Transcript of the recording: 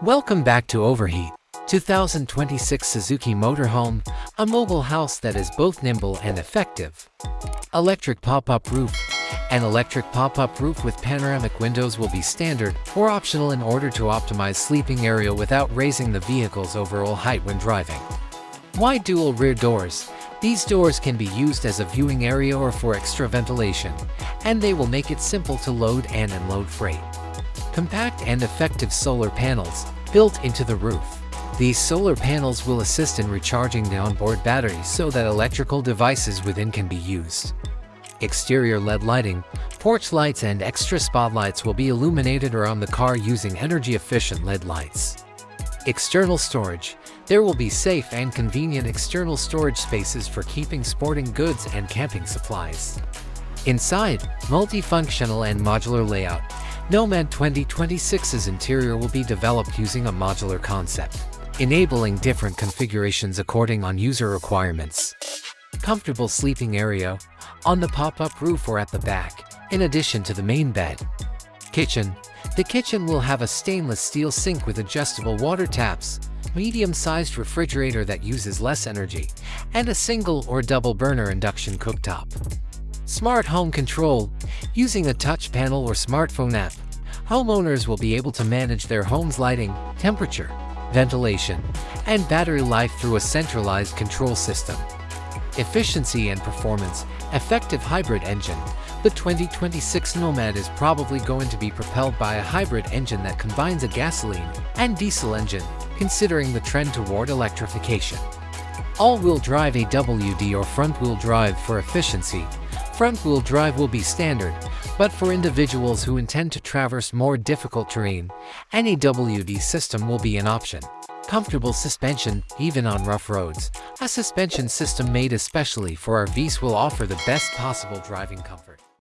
Welcome back to Overheat 2026 Suzuki Motorhome, a mobile house that is both nimble and effective. Electric pop-up roof. An electric pop-up roof with panoramic windows will be standard or optional in order to optimize sleeping area without raising the vehicle's overall height when driving. Wide dual rear doors. These doors can be used as a viewing area or for extra ventilation, and they will make it simple to load and unload freight. Compact and effective solar panels built into the roof. These solar panels will assist in recharging the onboard batteries so that electrical devices within can be used. Exterior LED lighting, porch lights and extra spotlights will be illuminated around the car using energy-efficient LED lights. External storage. There will be safe and convenient external storage spaces for keeping sporting goods and camping supplies. Inside, multifunctional and modular layout. Nomad 2026's interior will be developed using a modular concept, enabling different configurations according on user requirements. Comfortable sleeping area on the pop-up roof or at the back, in addition to the main bed. Kitchen. The kitchen will have a stainless steel sink with adjustable water taps, medium-sized refrigerator that uses less energy, and a single or double burner induction cooktop. Smart home control. Using a touch panel or smartphone app, homeowners will be able to manage their home's lighting, temperature, ventilation, and battery life through a centralized control system. Efficiency and performance. Effective hybrid engine. The 2026 Nomad is probably going to be propelled by a hybrid engine that combines a gasoline and diesel engine, considering the trend toward electrification. All-wheel drive AWD or front-wheel drive for efficiency. Front-wheel drive will be standard, but for individuals who intend to traverse more difficult terrain, an AWD system will be an option. Comfortable suspension, even on rough roads. A suspension system made especially for RVs will offer the best possible driving comfort.